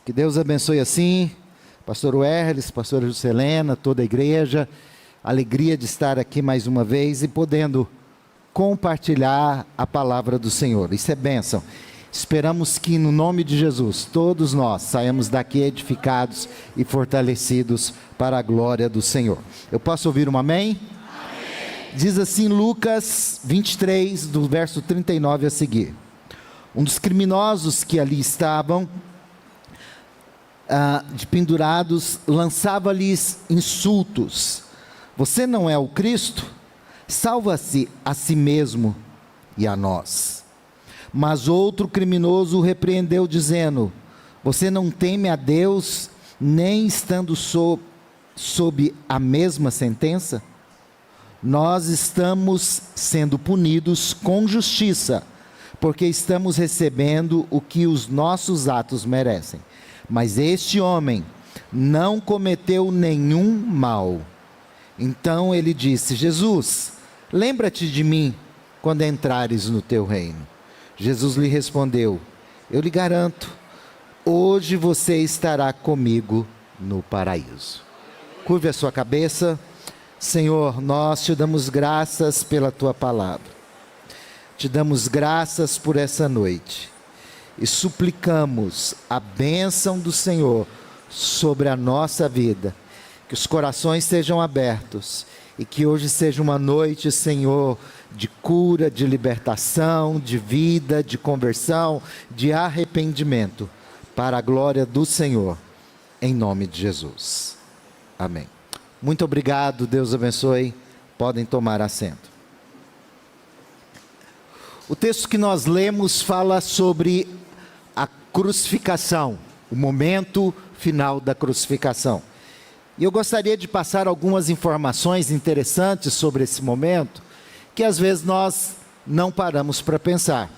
Que Deus abençoe assim, pastor Werles, pastora Juscelena, toda a igreja. Alegria de estar aqui mais uma vez e podendo compartilhar a palavra do Senhor. Isso é bênção. Esperamos que no nome de Jesus, todos nós saímos daqui edificados e fortalecidos para a glória do Senhor. Eu posso ouvir um amém? Amém. Diz assim Lucas 23, do verso 39 a seguir. Um dos criminosos que ali estavam, de pendurados, lançava-lhes insultos. Você não é o Cristo? Salva-se a si mesmo e a nós. Mas outro criminoso o repreendeu, dizendo: você não teme a Deus, nem estando sob a mesma sentença? Nós estamos sendo punidos com justiça, porque estamos recebendo o que os nossos atos merecem. Mas este homem não cometeu nenhum mal. Então ele disse: Jesus, lembra-te de mim quando entrares no teu reino. Jesus lhe respondeu: eu lhe garanto, hoje você estará comigo no paraíso. Curve a sua cabeça. Senhor, nós te damos graças pela tua palavra. Te damos graças por essa noite. E suplicamos a bênção do Senhor sobre a nossa vida. Que os corações sejam abertos. E que hoje seja uma noite, Senhor, de cura, de libertação, de vida, de conversão, de arrependimento, para a glória do Senhor, em nome de Jesus. Amém. Muito obrigado, Deus abençoe. Podem tomar assento. O texto que nós lemos fala sobre a crucificação, o momento final da crucificação. E eu gostaria de passar algumas informações interessantes sobre esse momento, que às vezes nós não paramos para pensar.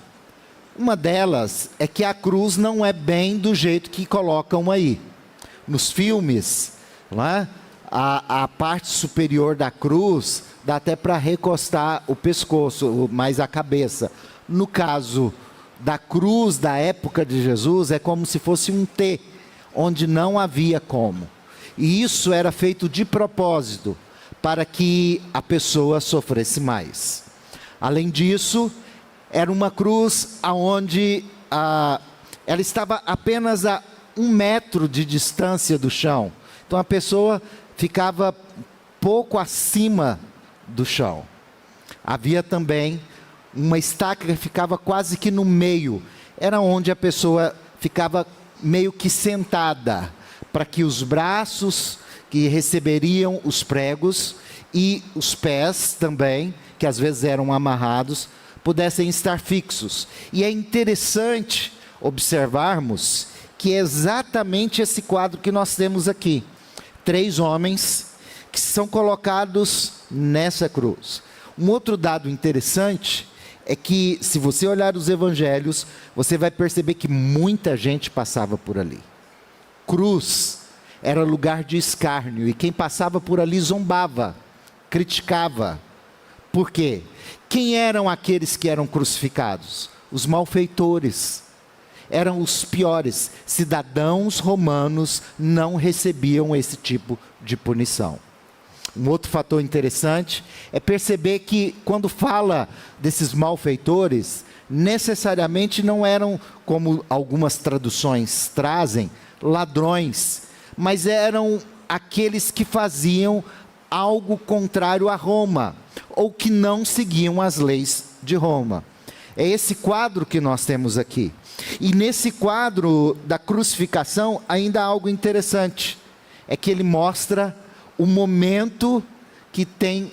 Uma delas é que a cruz não é bem do jeito que colocam aí. Nos filmes, lá, a parte superior da cruz dá até para recostar o pescoço, mais a cabeça. No caso da cruz da época de Jesus, é como se fosse um T, onde não havia como. E isso era feito de propósito, para que a pessoa sofresse mais. Além disso, era uma cruz onde ela estava apenas a 1 metro de distância do chão. Então a pessoa ficava pouco acima do chão. Havia também uma estaca que ficava quase que no meio. Era onde a pessoa ficava meio que sentada, para que os braços que receberiam os pregos e os pés também, que às vezes eram amarrados, pudessem estar fixos. E é interessante observarmos que é exatamente esse quadro que nós temos aqui. 3 homens que são colocados nessa cruz. Um outro dado interessante é que, se você olhar os evangelhos, você vai perceber que muita gente passava por ali. Cruz era lugar de escárnio, e quem passava por ali zombava, criticava. Por quê? Quem eram aqueles que eram crucificados? Os malfeitores. Eram os piores. Cidadãos romanos não recebiam esse tipo de punição. Um outro fator interessante é perceber que, quando fala desses malfeitores, necessariamente não eram, como algumas traduções trazem, ladrões, mas eram aqueles que faziam algo contrário a Roma, ou que não seguiam as leis de Roma. É esse quadro que nós temos aqui. E nesse quadro da crucificação, ainda há algo interessante. É que ele mostra o momento que tem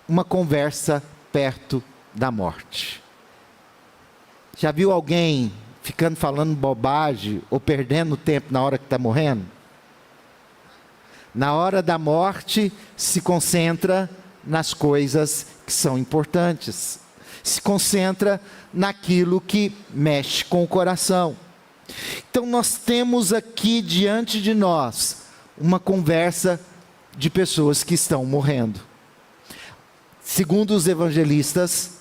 uma conversa perto da morte. Já viu alguém ficando falando bobagem ou perdendo tempo na hora que está morrendo? Na hora da morte, se concentra nas coisas que são importantes. Se concentra naquilo que mexe com o coração. Então nós temos aqui diante de nós uma conversa de pessoas que estão morrendo. Segundo os evangelistas,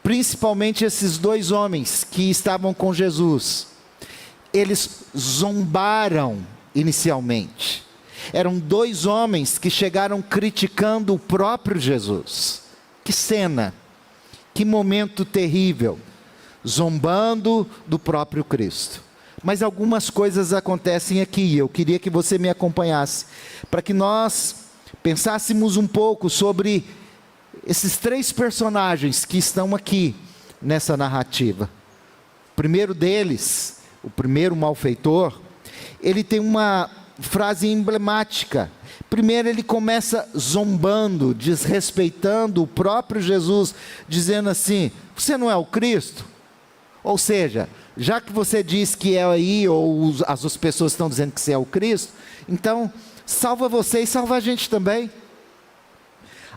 principalmente esses 2 homens que estavam com Jesus, eles zombaram inicialmente. Eram dois homens que chegaram criticando o próprio Jesus. Que cena, que momento terrível, zombando do próprio Cristo. Mas algumas coisas acontecem aqui, eu queria que você me acompanhasse, para que nós pensássemos um pouco sobre esses três personagens que estão aqui nessa narrativa. O primeiro deles, o primeiro malfeitor, ele tem uma frase emblemática. Primeiro ele começa zombando, desrespeitando o próprio Jesus, dizendo assim: você não é o Cristo? Ou seja, já que você diz que é aí, ou as pessoas estão dizendo que você é o Cristo, então salva você e salva a gente também.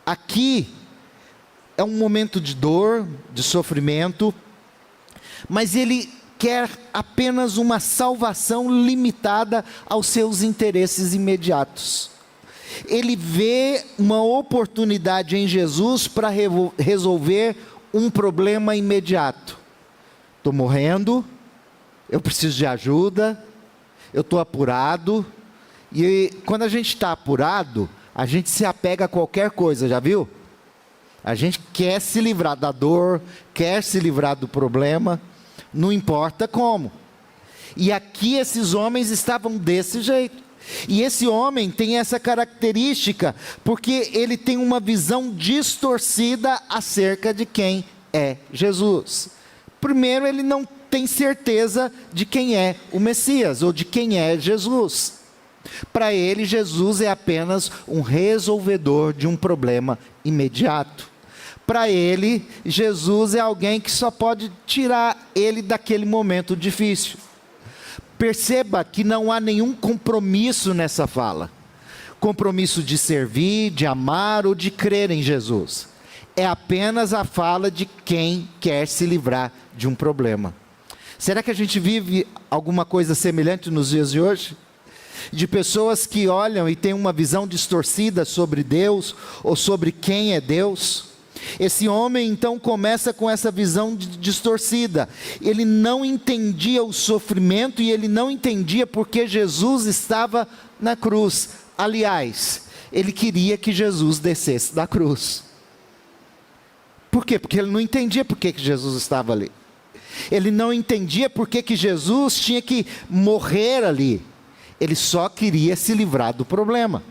Aqui é um momento de dor, de sofrimento, mas ele quer apenas uma salvação limitada aos seus interesses imediatos. Ele vê uma oportunidade em Jesus para resolver um problema imediato. Estou morrendo, eu preciso de ajuda, eu estou apurado, e quando a gente está apurado, a gente se apega a qualquer coisa, já viu? A gente quer se livrar da dor, quer se livrar do problema, não importa como. E aqui esses homens estavam desse jeito. E esse homem tem essa característica, porque ele tem uma visão distorcida acerca de quem é Jesus. Primeiro, ele não tem certeza de quem é o Messias, ou de quem é Jesus. Para ele, Jesus é apenas um resolvedor de um problema imediato. Para ele, Jesus é alguém que só pode tirar ele daquele momento difícil. Perceba que não há nenhum compromisso nessa fala. Compromisso de servir, de amar ou de crer em Jesus. É apenas a fala de quem quer se livrar de um problema. Será que a gente vive alguma coisa semelhante nos dias de hoje? De pessoas que olham e têm uma visão distorcida sobre Deus, ou sobre quem é Deus? Esse homem então começa com essa visão distorcida. Ele não entendia o sofrimento e ele não entendia porque Jesus estava na cruz. Aliás, ele queria que Jesus descesse da cruz. Por quê? Porque ele não entendia por que Jesus estava ali. Ele não entendia por que Jesus tinha que morrer ali. Ele só queria se livrar do problema.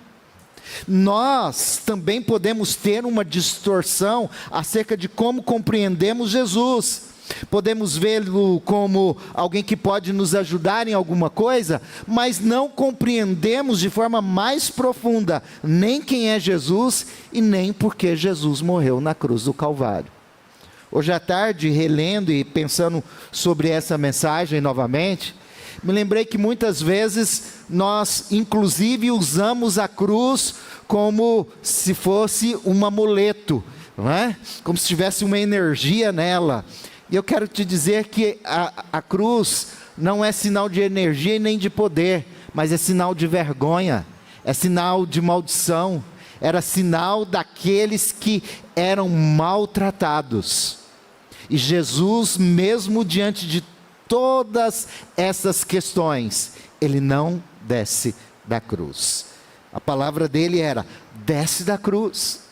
Nós também podemos ter uma distorção acerca de como compreendemos Jesus. Podemos vê-lo como alguém que pode nos ajudar em alguma coisa, mas não compreendemos de forma mais profunda nem quem é Jesus e nem porque Jesus morreu na cruz do Calvário. Hoje à tarde, relendo e pensando sobre essa mensagem novamente, me lembrei que muitas vezes nós inclusive usamos a cruz como se fosse um amuleto, não é? Como se tivesse uma energia nela. E eu quero te dizer que a cruz não é sinal de energia e nem de poder, mas é sinal de vergonha, é sinal de maldição, era sinal daqueles que eram maltratados. E Jesus, mesmo diante de todas essas questões, ele não desce da cruz. A palavra dele era: desce da cruz.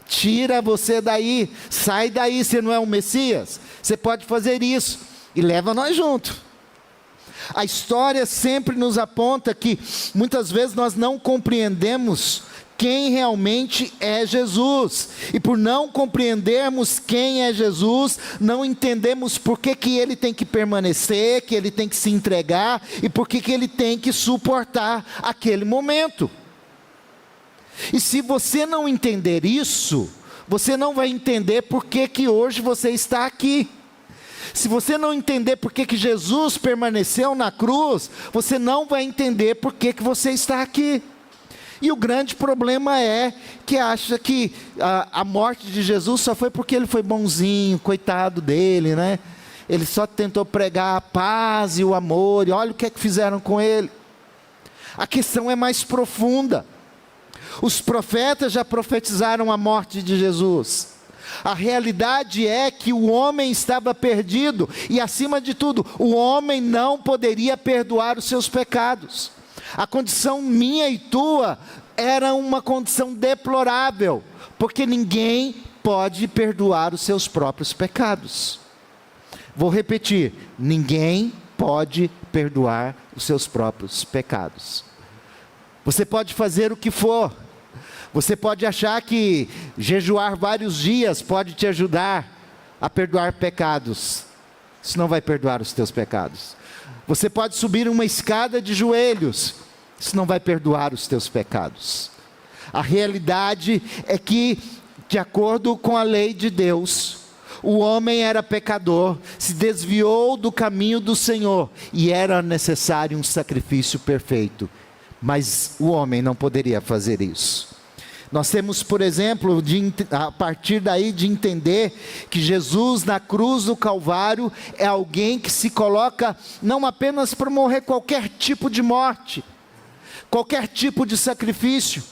Tira você daí, sai daí, você não é o Messias, você pode fazer isso, e leva nós junto. A história sempre nos aponta que muitas vezes nós não compreendemos quem realmente é Jesus, e por não compreendermos quem é Jesus, não entendemos por que ele tem que permanecer, que ele tem que se entregar, e por que ele tem que suportar aquele momento. E se você não entender isso, você não vai entender por que hoje você está aqui. Se você não entender por que Jesus permaneceu na cruz, você não vai entender por que você está aqui. E o grande problema é que acha que a morte de Jesus só foi porque ele foi bonzinho, coitado dele, né? Ele só tentou pregar a paz e o amor, e olha o que é que fizeram com ele. A questão é mais profunda. Os profetas já profetizaram a morte de Jesus. A realidade é que o homem estava perdido e, acima de tudo, o homem não poderia perdoar os seus pecados. A condição minha e tua era uma condição deplorável, porque ninguém pode perdoar os seus próprios pecados. Vou repetir: ninguém pode perdoar os seus próprios pecados. Você pode fazer o que for. Você pode achar que jejuar vários dias pode te ajudar a perdoar pecados. Isso não vai perdoar os teus pecados. Você pode subir uma escada de joelhos. Isso não vai perdoar os teus pecados. A realidade é que, de acordo com a lei de Deus, o homem era pecador, se desviou do caminho do Senhor e era necessário um sacrifício perfeito. Mas o homem não poderia fazer isso. Nós temos, por exemplo, a partir daí de entender que Jesus na cruz do Calvário é alguém que se coloca não apenas para morrer qualquer tipo de morte, qualquer tipo de sacrifício.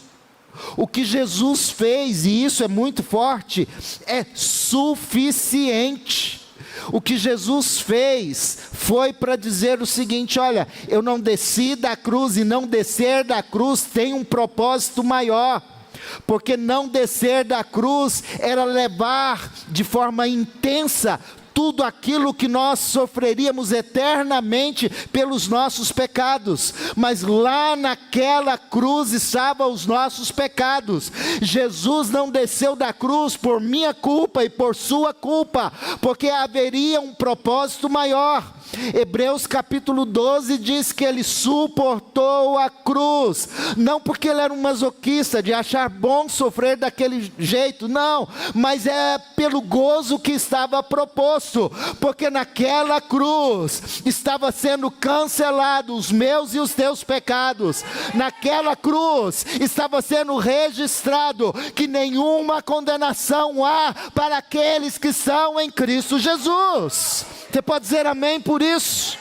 O que Jesus fez, e isso é muito forte, é suficiente. O que Jesus fez foi para dizer o seguinte: olha, eu não desci da cruz, e não descer da cruz tem um propósito maior. Porque não descer da cruz era levar de forma intensa tudo aquilo que nós sofreríamos eternamente pelos nossos pecados. Mas lá naquela cruz estavam os nossos pecados. Jesus não desceu da cruz por minha culpa e por sua culpa, porque haveria um propósito maior. Hebreus capítulo 12 diz que ele suportou a cruz, não porque ele era um masoquista de achar bom sofrer daquele jeito, não, mas é pelo gozo que estava proposto, porque naquela cruz estava sendo cancelado os meus e os teus pecados. Naquela cruz estava sendo registrado que nenhuma condenação há para aqueles que são em Cristo Jesus. Você pode dizer amém por isso?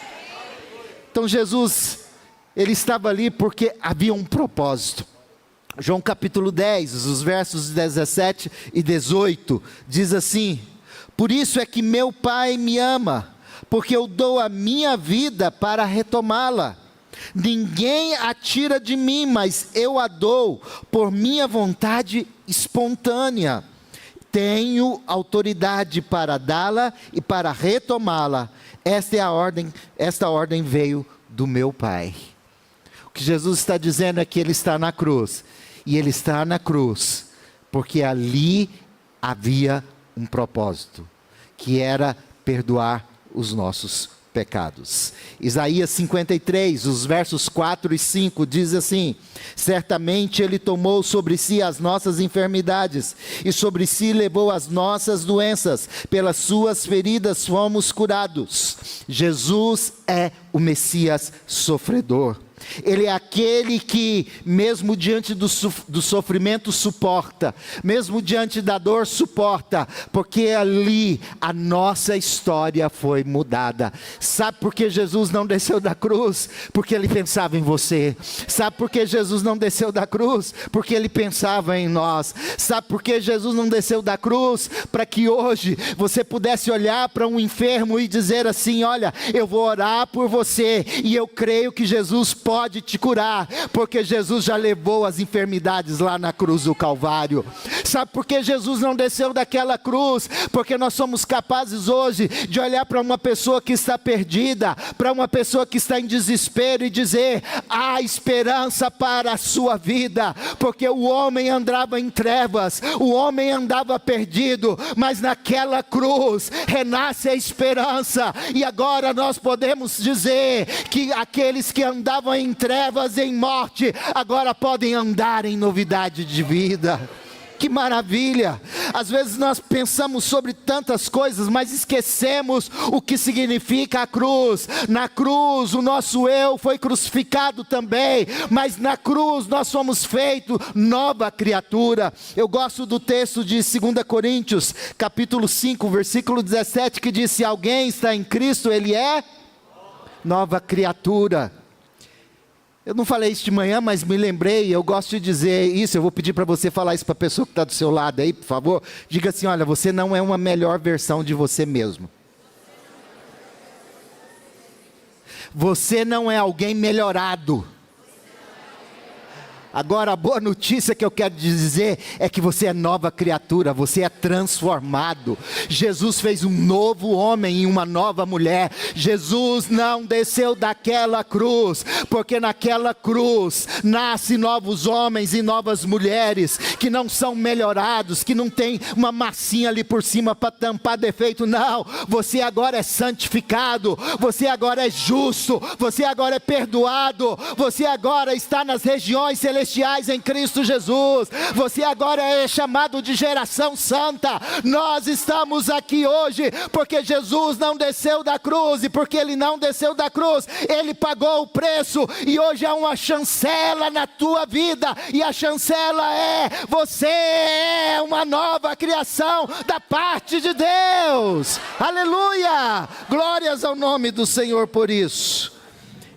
Então Jesus, ele estava ali porque havia um propósito. João capítulo 10, os versos 17 e 18, diz assim: por isso é que meu Pai me ama, porque eu dou a minha vida para retomá-la. Ninguém a tira de mim, mas eu a dou por minha vontade espontânea. Tenho autoridade para dá-la e para retomá-la. Esta ordem veio do meu Pai. O que Jesus está dizendo é que ele está na cruz. E ele está na cruz porque ali havia um propósito, que era perdoar os nossos pecados. Isaías 53, os versos 4 e 5 diz assim: certamente ele tomou sobre si as nossas enfermidades e sobre si levou as nossas doenças, pelas suas feridas fomos curados. Jesus é o Messias sofredor. Ele é aquele que, mesmo diante do sofrimento, suporta, mesmo diante da dor, suporta, porque ali a nossa história foi mudada. Sabe por que Jesus não desceu da cruz? Porque ele pensava em você. Sabe por que Jesus não desceu da cruz? Porque ele pensava em nós. Sabe por que Jesus não desceu da cruz? Para que hoje você pudesse olhar para um enfermo e dizer assim: olha, eu vou orar por você, e eu creio que Jesus pode te curar, porque Jesus já levou as enfermidades lá na cruz do Calvário. Sabe por que Jesus não desceu daquela cruz? Porque nós somos capazes hoje de olhar para uma pessoa que está perdida, para uma pessoa que está em desespero e dizer: há esperança para a sua vida, porque o homem andava em trevas, o homem andava perdido, mas naquela cruz renasce a esperança, e agora nós podemos dizer que aqueles que andavam em trevas, em morte, agora podem andar em novidade de vida. Que maravilha! Às vezes nós pensamos sobre tantas coisas, mas esquecemos o que significa a cruz. Na cruz o nosso eu foi crucificado também, mas na cruz nós somos feitos nova criatura. Eu gosto do texto de 2 Coríntios, capítulo 5, versículo 17, que diz: se alguém está em Cristo, ele é nova criatura. Eu não falei isso de manhã, mas me lembrei, eu gosto de dizer isso, eu vou pedir para você falar isso para a pessoa que está do seu lado aí, por favor. Diga assim, olha, você não é uma melhor versão de você mesmo. Você não é alguém melhorado. Agora, a boa notícia que eu quero dizer é que você é nova criatura, você é transformado. Jesus fez um novo homem e uma nova mulher. Jesus não desceu daquela cruz, porque naquela cruz nascem novos homens e novas mulheres, que não são melhorados, que não tem uma massinha ali por cima para tampar defeito. Não, você agora é santificado, você agora é justo, você agora é perdoado, você agora está nas regiões celestiais em Cristo Jesus. Você agora é chamado de geração santa. Nós estamos aqui hoje porque Jesus não desceu da cruz, e porque Ele não desceu da cruz, Ele pagou o preço, e hoje há uma chancela na tua vida, e a chancela é: você é uma nova criação da parte de Deus. Aleluia! Glórias ao nome do Senhor por isso.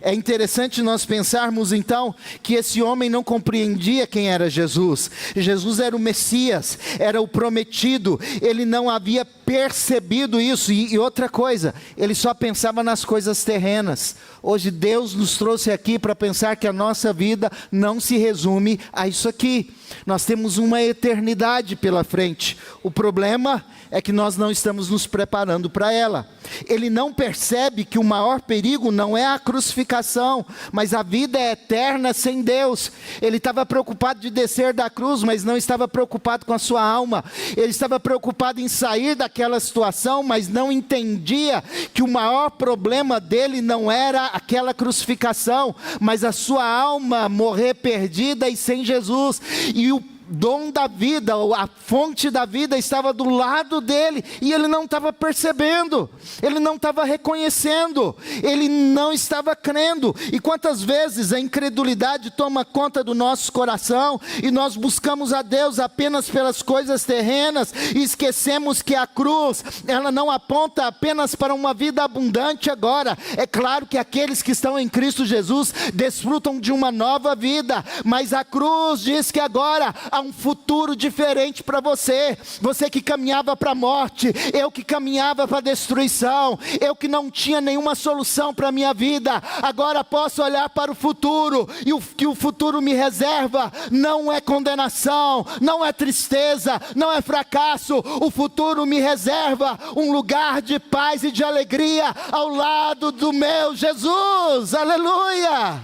É interessante nós pensarmos então que esse homem não compreendia quem era Jesus. Jesus era o Messias, era o prometido. Ele não havia percebido isso. E outra coisa, ele só pensava nas coisas terrenas. Hoje Deus nos trouxe aqui para pensar que a nossa vida não se resume a isso aqui. Nós temos uma eternidade pela frente. O problema é que nós não estamos nos preparando para ela. Ele não percebe que o maior perigo não é a crucificação, mas a vida é eterna sem Deus. Ele estava preocupado de descer da cruz, mas não estava preocupado com a sua alma. Ele estava preocupado em sair daquela situação, mas não entendia que o maior problema dele não era aquela crucificação, mas a sua alma morrer perdida e sem Jesus. E o dom da vida, a fonte da vida estava do lado dele, e ele não estava percebendo, ele não estava reconhecendo, ele não estava crendo. E quantas vezes a incredulidade toma conta do nosso coração, e nós buscamos a Deus apenas pelas coisas terrenas, e esquecemos que a cruz, ela não aponta apenas para uma vida abundante agora. É claro que aqueles que estão em Cristo Jesus desfrutam de uma nova vida, mas a cruz diz que agora há um futuro diferente para você. Você que caminhava para a morte, eu que caminhava para a destruição, eu que não tinha nenhuma solução para a minha vida, agora posso olhar para o futuro, e o que o futuro me reserva não é condenação, não é tristeza, não é fracasso. O futuro me reserva um lugar de paz e de alegria ao lado do meu Jesus. Aleluia!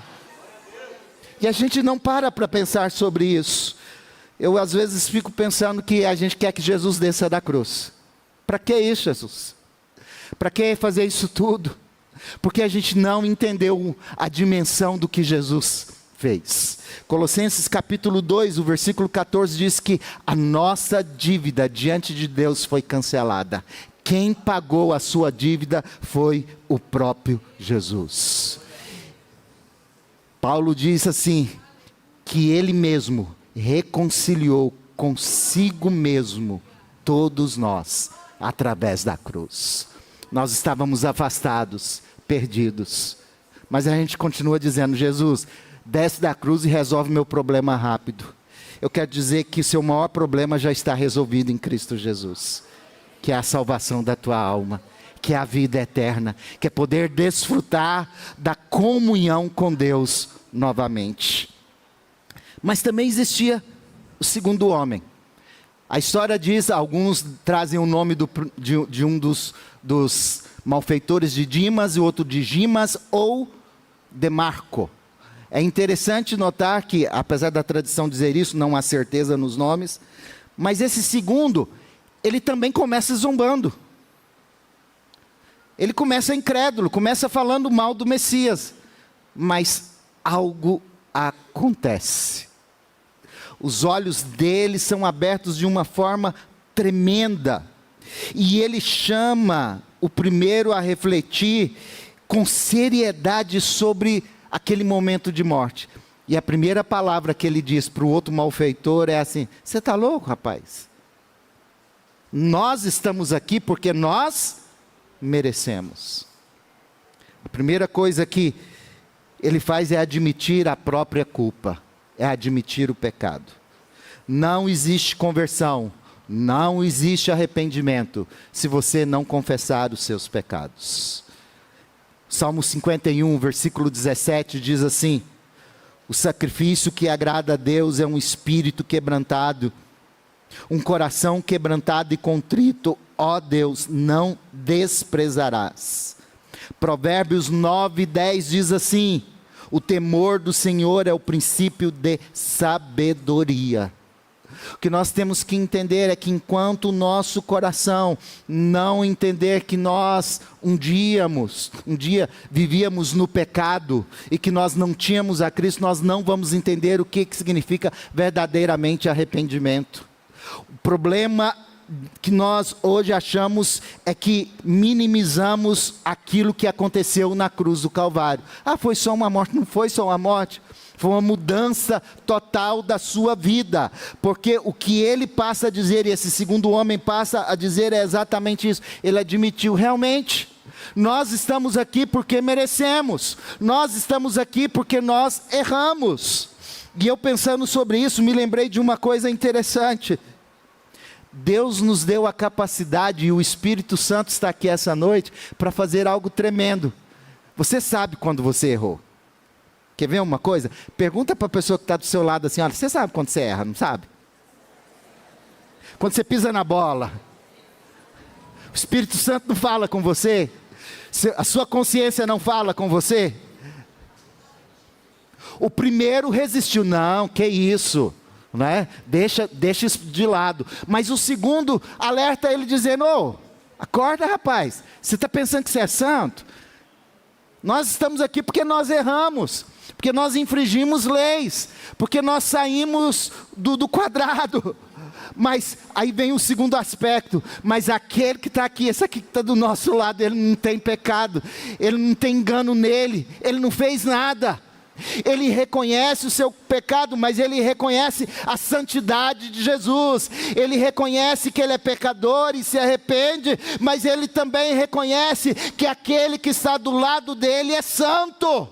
E a gente não para pensar sobre isso. Eu às vezes fico pensando que a gente quer que Jesus desça da cruz. Para que isso, Jesus? Para que fazer isso tudo? Porque a gente não entendeu a dimensão do que Jesus fez. Colossenses capítulo 2, o versículo 14 diz que a nossa dívida diante de Deus foi cancelada. Quem pagou a sua dívida foi o próprio Jesus. Paulo diz assim, que Ele mesmo reconciliou consigo mesmo todos nós através da cruz. Nós estávamos afastados, perdidos, mas a gente continua dizendo: Jesus, desce da cruz e resolve meu problema rápido. Eu quero dizer que o seu maior problema já está resolvido em Cristo Jesus, que é a salvação da tua alma, que é a vida eterna, que é poder desfrutar da comunhão com Deus novamente. Mas também existia o segundo homem. A história diz, alguns trazem o nome de um dos malfeitores de Dimas, e outro de Gimas ou Demarco. É interessante notar que, apesar da tradição dizer isso, não há certeza nos nomes, mas esse segundo, ele também começa zombando. Ele começa incrédulo, começa falando mal do Messias, mas algo acontece. Os olhos dele são abertos de uma forma tremenda, e ele chama o primeiro a refletir com seriedade sobre aquele momento de morte. E a primeira palavra que ele diz para o outro malfeitor é assim: você está louco, rapaz? Nós estamos aqui porque nós merecemos. A primeira coisa que ele faz é admitir a própria culpa, é admitir o pecado. Não existe conversão, não existe arrependimento, se você não confessar os seus pecados. Salmo 51, versículo 17 diz assim: o sacrifício que agrada a Deus é um espírito quebrantado, um coração quebrantado e contrito, ó Deus, não desprezarás. Provérbios 9, 10 diz assim: o temor do Senhor é o princípio de sabedoria. O que nós temos que entender é que enquanto o nosso coração não entender que nós um dia vivíamos no pecado e que nós não tínhamos a Cristo, nós não vamos entender o que significa verdadeiramente arrependimento. O problema que nós hoje achamos é que minimizamos aquilo que aconteceu na cruz do Calvário. Ah, foi só uma morte. Não foi só uma morte, foi uma mudança total da sua vida, porque o que ele passa a dizer, e esse segundo homem passa a dizer, é exatamente isso. Ele admitiu: realmente, nós estamos aqui porque merecemos, nós estamos aqui porque nós erramos. E eu pensando sobre isso, me lembrei de uma coisa interessante. Deus nos deu a capacidade, e o Espírito Santo está aqui essa noite, para fazer algo tremendo. Você sabe quando você errou. Quer ver uma coisa? Pergunta para a pessoa que está do seu lado assim: olha, você sabe quando você erra, não sabe? Quando você pisa na bola, o Espírito Santo não fala com você? A sua consciência não fala com você? O primeiro resistiu: não, que isso, né? Deixa isso de lado. Mas o segundo alerta ele dizendo: ô, acorda, rapaz, você está pensando que você é santo? Nós estamos aqui porque nós erramos, porque nós infringimos leis, porque nós saímos do quadrado. Mas aí vem o segundo aspecto: mas aquele que está aqui, esse aqui que está do nosso lado, ele não tem pecado, ele não tem engano nele, ele não fez nada. Ele reconhece o seu pecado, mas ele reconhece a santidade de Jesus. Ele reconhece que ele é pecador e se arrepende, mas ele também reconhece que aquele que está do lado dele é santo.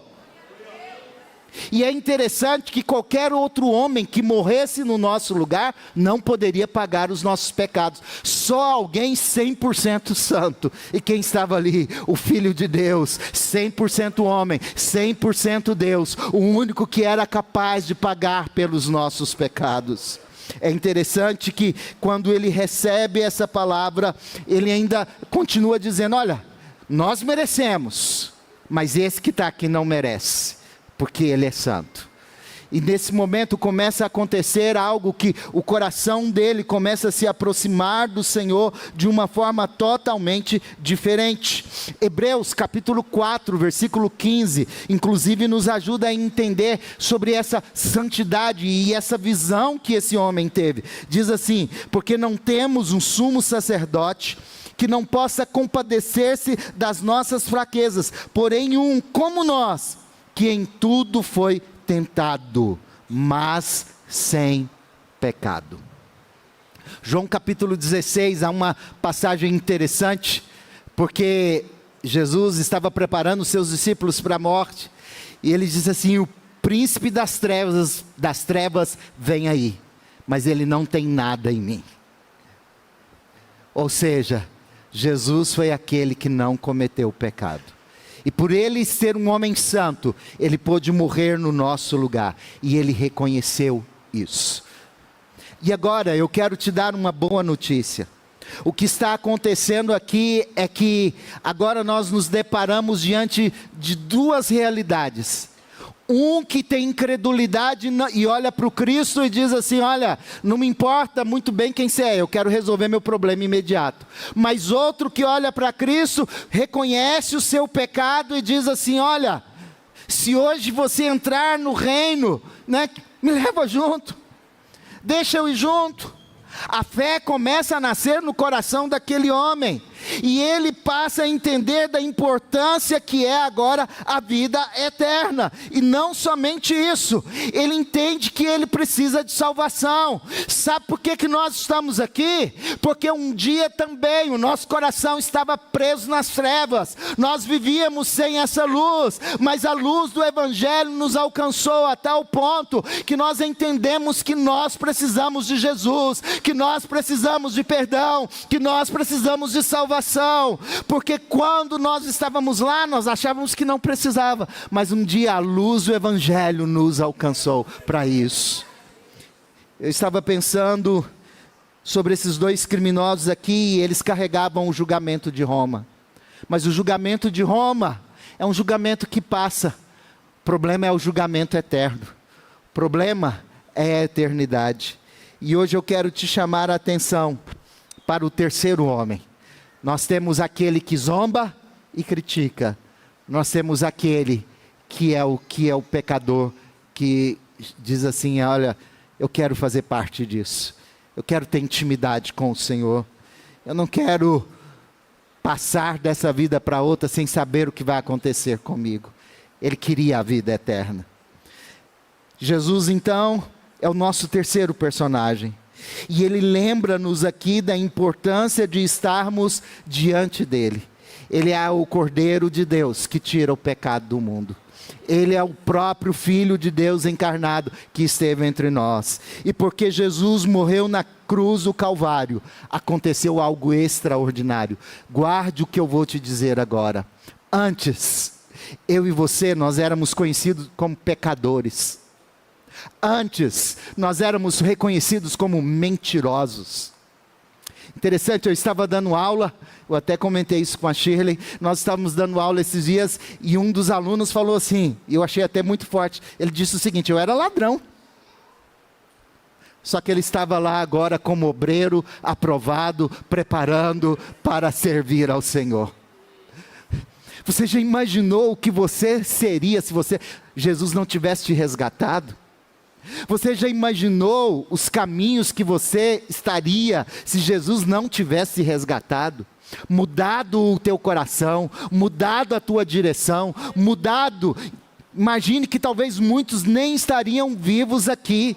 E é interessante que qualquer outro homem que morresse no nosso lugar não poderia pagar os nossos pecados. Só alguém 100% santo. E quem estava ali? O Filho de Deus, 100% homem, 100% Deus. O único que era capaz de pagar pelos nossos pecados. É interessante que quando ele recebe essa palavra, ele ainda continua dizendo: olha, nós merecemos, mas esse que está aqui não merece, porque ele é santo. E nesse momento começa a acontecer algo, que o coração dele começa a se aproximar do Senhor de uma forma totalmente diferente. Hebreus capítulo 4, versículo 15, inclusive nos ajuda a entender sobre essa santidade e essa visão que esse homem teve. Diz assim: porque não temos um sumo sacerdote que não possa compadecer-se das nossas fraquezas, porém um como nós, que em tudo foi tentado, mas sem pecado. João capítulo 16, há uma passagem interessante, porque Jesus estava preparando os seus discípulos para a morte, e ele diz assim: o príncipe das trevas vem aí, mas ele não tem nada em mim. Ou seja, Jesus foi aquele que não cometeu pecado. E por ele ser um homem santo, ele pôde morrer no nosso lugar. E ele reconheceu isso. E agora eu quero te dar uma boa notícia. O que está acontecendo aqui é que agora nós nos deparamos diante de duas realidades. Um que tem incredulidade e olha para o Cristo e diz assim: olha, não me importa muito bem quem você é, eu quero resolver meu problema imediato. Mas outro que olha para Cristo, reconhece o seu pecado e diz assim: olha, se hoje você entrar no reino, né, me leva junto, deixa eu ir junto. A fé começa a nascer no coração daquele homem. e ele passa a entender da importância que é agora a vida eterna. E não somente isso, ele entende que ele precisa de salvação. Sabe por que nós estamos aqui? Porque um dia também o nosso coração estava preso nas trevas, nós vivíamos sem essa luz, mas a luz do Evangelho nos alcançou a tal ponto que nós entendemos que nós precisamos de Jesus, que nós precisamos de perdão, que nós precisamos de salvação, porque quando nós estávamos lá, nós achávamos que não precisava, mas um dia a luz do Evangelho nos alcançou para isso. Eu estava pensando sobre esses dois criminosos aqui, e eles carregavam o julgamento de Roma, mas o julgamento de Roma é um julgamento que passa. O problema é o julgamento eterno, o problema é a eternidade. E hoje eu quero te chamar a atenção para o terceiro homem. Nós temos aquele que zomba e critica, nós temos aquele que é o pecador, que diz assim: olha, eu quero fazer parte disso, eu quero ter intimidade com o Senhor, eu não quero passar dessa vida para outra sem saber o que vai acontecer comigo. Ele queria a vida eterna. Jesus então é o nosso terceiro personagem, e ele lembra-nos aqui da importância de estarmos diante dele. Ele é o Cordeiro de Deus que tira o pecado do mundo. Ele é o próprio Filho de Deus encarnado que esteve entre nós. E porque Jesus morreu na cruz do Calvário, aconteceu algo extraordinário. Guarde o que eu vou te dizer agora. Antes, eu e você, nós éramos conhecidos como pecadores. Antes, nós éramos reconhecidos como mentirosos. Interessante, eu estava dando aula, eu até comentei isso com a Shirley, nós estávamos dando aula esses dias, e um dos alunos falou assim, e eu achei até muito forte, ele disse o seguinte: eu era ladrão, só que ele estava lá agora como obreiro, aprovado, preparando para servir ao Senhor. Você já imaginou o que você seria se Jesus não tivesse te resgatado? Você já imaginou os caminhos que você estaria se Jesus não tivesse resgatado? Mudado o teu coração, mudado a tua direção, mudado. Imagine que talvez muitos nem estariam vivos aqui.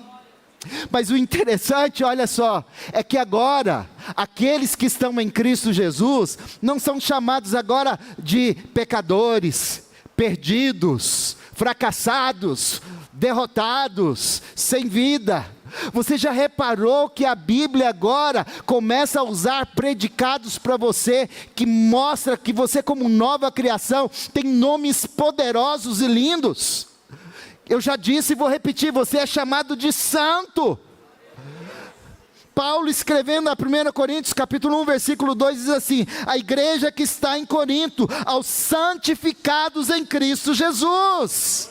Mas o interessante, olha só, é que agora, aqueles que estão em Cristo Jesus, não são chamados agora de pecadores, perdidos, fracassados, derrotados, sem vida. Você já reparou que a Bíblia agora começa a usar predicados para você, que mostra que você, como nova criação, tem nomes poderosos e lindos? Eu já disse e vou repetir, você é chamado de santo. Paulo, escrevendo a 1 Coríntios capítulo 1, versículo 2, diz assim: a igreja que está em Corinto, aos santificados em Cristo Jesus.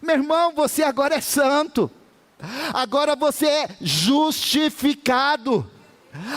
Meu irmão, você agora é santo, agora você é justificado,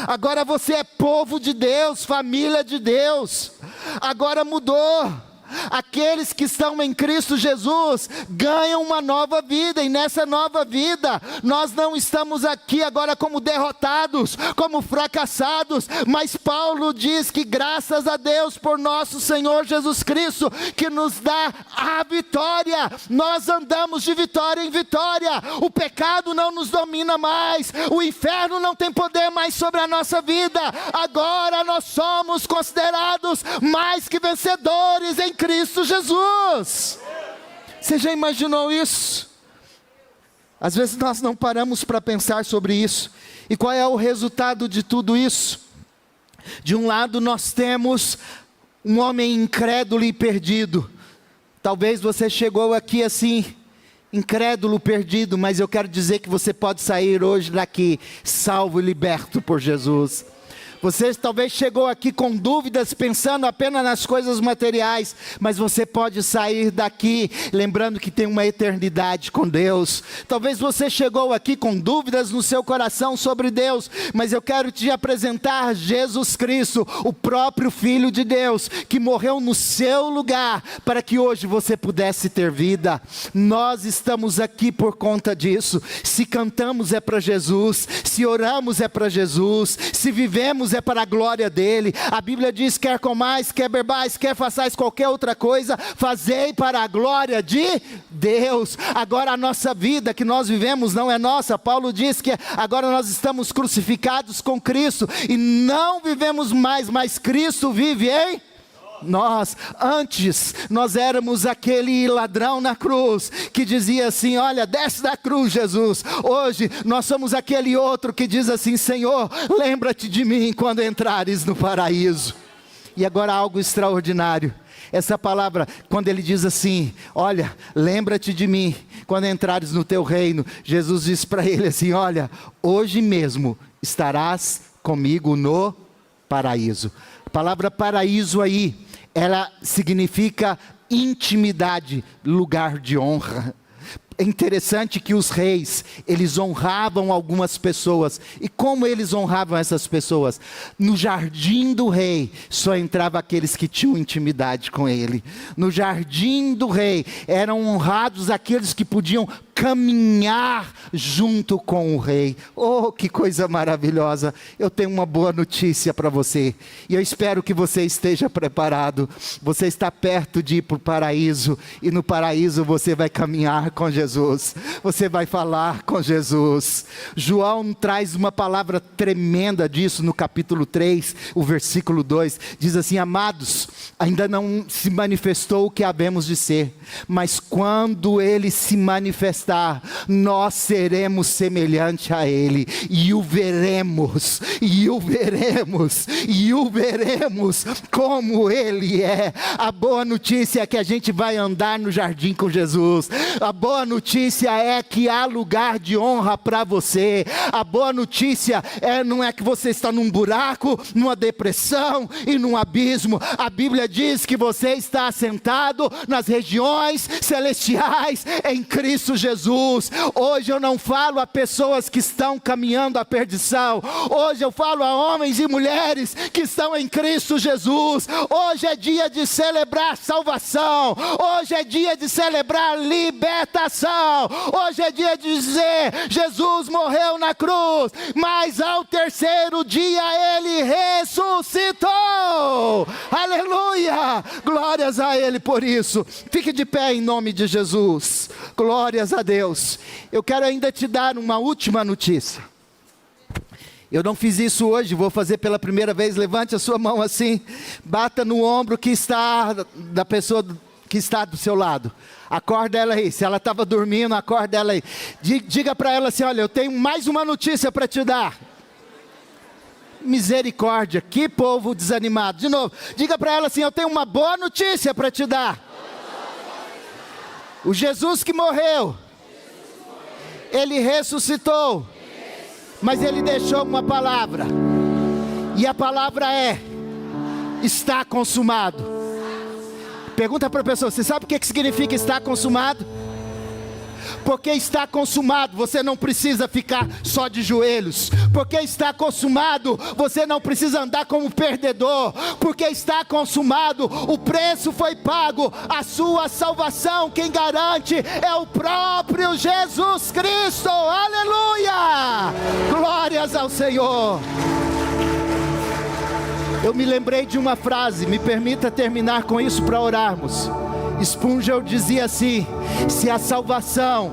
agora você é povo de Deus, família de Deus, agora mudou. Aqueles que estão em Cristo Jesus ganham uma nova vida, e nessa nova vida nós não estamos aqui agora como derrotados, como fracassados, mas Paulo diz que graças a Deus por nosso Senhor Jesus Cristo, que nos dá a vitória, nós andamos de vitória em vitória, o pecado não nos domina mais, o inferno não tem poder mais sobre a nossa vida, agora nós somos considerados mais que vencedores em Cristo Jesus. Você já imaginou isso? Às vezes nós não paramos para pensar sobre isso. E qual é o resultado de tudo isso? De um lado nós temos um homem incrédulo e perdido. Talvez você chegou aqui assim, incrédulo, perdido, mas eu quero dizer que você pode sair hoje daqui salvo e liberto por Jesus. Você talvez chegou aqui com dúvidas, pensando apenas nas coisas materiais, mas você pode sair daqui lembrando que tem uma eternidade com Deus. Talvez você chegou aqui com dúvidas no seu coração sobre Deus, mas eu quero te apresentar Jesus Cristo, o próprio Filho de Deus, que morreu no seu lugar, para que hoje você pudesse ter vida. Nós estamos aqui por conta disso. Se cantamos é para Jesus, se oramos é para Jesus, se vivemos fazemos é para a glória dele. A Bíblia diz: quer comais, quer bebais, quer façais qualquer outra coisa, fazei para a glória de Deus. Agora a nossa vida que nós vivemos não é nossa. Paulo diz que agora nós estamos crucificados com Cristo e não vivemos mais, mas Cristo vive em nós. Antes nós éramos aquele ladrão na cruz que dizia assim: olha, desce da cruz, Jesus. Hoje nós somos aquele outro que diz assim: Senhor, lembra-te de mim quando entrares no paraíso. E agora algo extraordinário, essa palavra, quando ele diz assim: olha, lembra-te de mim quando entrares no teu reino, Jesus diz para ele assim: olha, hoje mesmo estarás comigo no paraíso. A palavra paraíso aí, ela significa intimidade, lugar de honra. É interessante que os reis, eles honravam algumas pessoas. E como eles honravam essas pessoas? No jardim do rei, só entrava aqueles que tinham intimidade com ele. No jardim do rei, eram honrados aqueles que podiam caminhar junto com o rei. Oh, que coisa maravilhosa. Eu tenho uma boa notícia para você, e eu espero que você esteja preparado. Você está perto de ir para o paraíso, e no paraíso você vai caminhar com Jesus, você vai falar com Jesus. João traz uma palavra tremenda disso no capítulo 3, o versículo 2, diz assim: amados, ainda não se manifestou o que havemos de ser, mas quando ele se manifestar, nós seremos semelhante a ele, e o veremos, e o veremos, e o veremos como ele é. A boa notícia é que a gente vai andar no jardim com Jesus. A boa notícia é que há lugar de honra para você. A boa notícia não é que você está num buraco, numa depressão e num abismo. A Bíblia diz que você está assentado nas regiões celestiais em Cristo Jesus. Hoje eu não falo a pessoas que estão caminhando à perdição. Hoje eu falo a homens e mulheres que estão em Cristo Jesus. Hoje é dia de celebrar salvação. Hoje é dia de celebrar libertação. Hoje é dia de dizer: Jesus morreu na cruz, mas ao terceiro dia ele ressuscitou. Aleluia! Glórias a ele por isso. Fique de pé em nome de Jesus. Glórias a Deus. Eu quero ainda te dar uma última notícia. Eu não fiz isso hoje, vou fazer pela primeira vez. Levante a sua mão assim, bata no ombro que está da pessoa que está do seu lado. Acorda ela aí. Se ela estava dormindo, acorda ela aí. Diga para ela assim: olha, eu tenho mais uma notícia para te dar. Misericórdia, que povo desanimado. De novo, diga para ela assim: eu tenho uma boa notícia para te dar. O Jesus que morreu, ele ressuscitou, mas ele deixou uma palavra, e a palavra é: está consumado. Pergunta para a pessoa: você sabe o que significa estar consumado? Porque está consumado, você não precisa ficar só de joelhos. Porque está consumado, você não precisa andar como perdedor. Porque está consumado, o preço foi pago. A sua salvação, quem garante é o próprio Jesus Cristo. Aleluia! Glórias ao Senhor. Eu me lembrei de uma frase, me permita terminar com isso para orarmos. Spurgeon dizia assim: se a salvação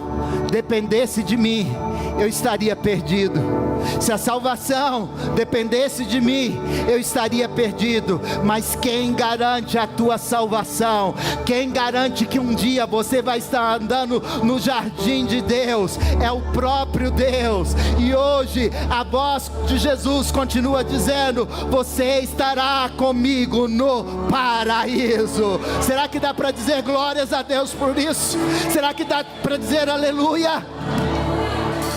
dependesse de mim, eu estaria perdido. Se a salvação dependesse de mim, eu estaria perdido. Mas quem garante a tua salvação? Quem garante que um dia você vai estar andando no jardim de Deus? É o próprio Deus. E hoje a voz de Jesus continua dizendo: você estará comigo no paraíso. Será que dá para dizer glórias a Deus por isso? Será que dá para dizer aleluia?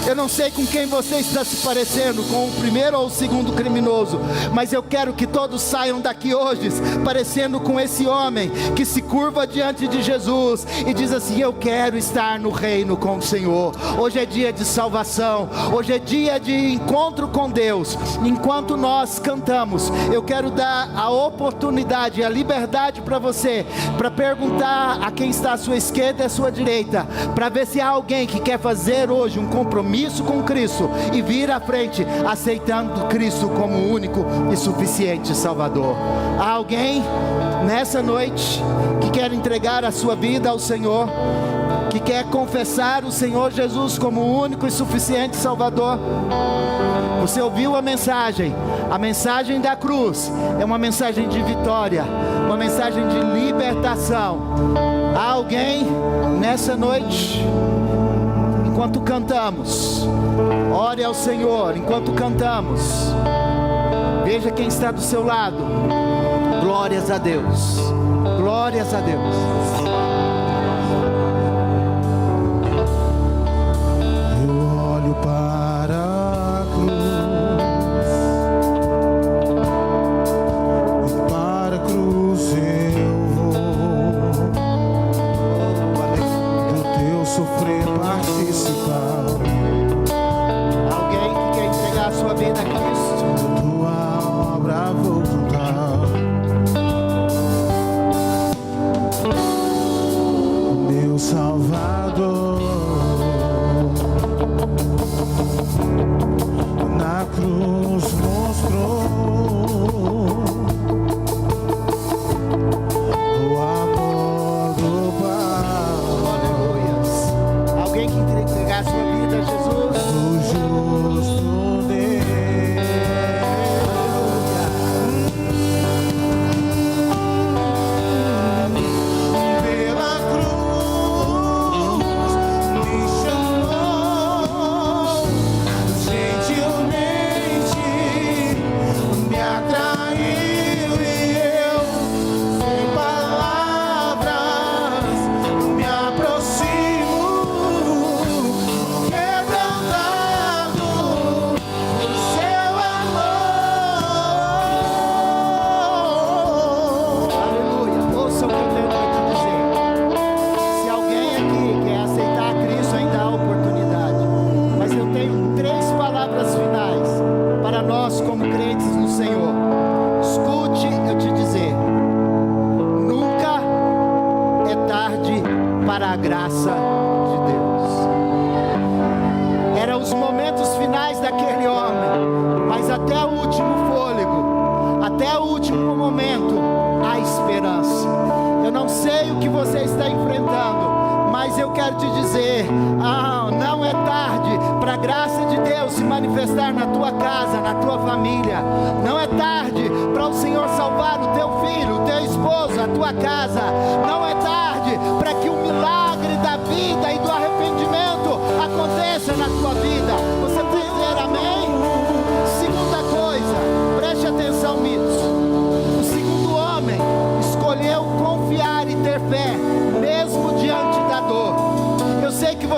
Eu não sei com quem você está se parecendo, com o primeiro ou o segundo criminoso, mas eu quero que todos saiam daqui hoje parecendo com esse homem que se curva diante de Jesus e diz assim: eu quero estar no reino com o Senhor. Hoje é dia de salvação, hoje é dia de encontro com Deus. Enquanto nós cantamos, eu quero dar a oportunidade, a liberdade para você, para perguntar a quem está à sua esquerda e à sua direita, para ver se há alguém que quer fazer hoje um compromisso compromisso com Cristo e vir à frente, aceitando Cristo como o único e suficiente Salvador. Há alguém nessa noite que quer entregar a sua vida ao Senhor, que quer confessar o Senhor Jesus como o único e suficiente Salvador? Você ouviu a mensagem da cruz é uma mensagem de vitória, uma mensagem de libertação. Há alguém nessa noite? Enquanto cantamos, ore ao Senhor. Enquanto cantamos, veja quem está do seu lado. Glórias a Deus, glórias a Deus.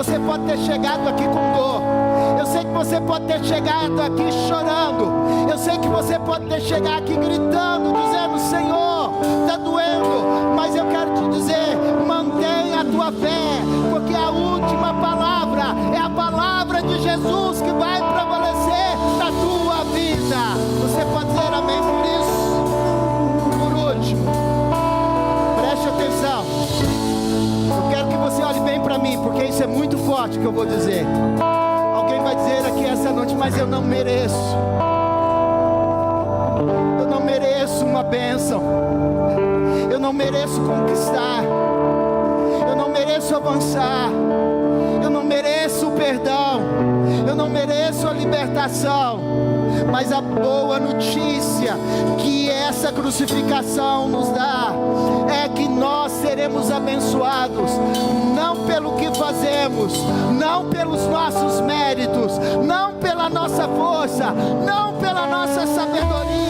Você pode ter chegado aqui com dor. Eu sei que você pode ter chegado aqui chorando. Eu sei que você pode ter chegado aqui gritando, dizendo: Senhor, está doendo. Mas eu quero te dizer, mantenha a tua fé, porque a última palavra é a palavra de Jesus que vai prevalecer na tua vida. Você pode dizer amém por isso? Por último, preste atenção. Eu quero que você olhe bem para mim, porque isso é muito forte que eu vou dizer. Alguém vai dizer aqui essa noite: mas eu não mereço. Eu não mereço uma bênção. Eu não mereço conquistar. Eu não mereço avançar. Eu não mereço o perdão. Eu não mereço a libertação. Mas a boa notícia que essa crucificação nos dá é que nós seremos abençoados, não pelo que fazemos, não pelos nossos méritos, não pela nossa força, não pela nossa sabedoria,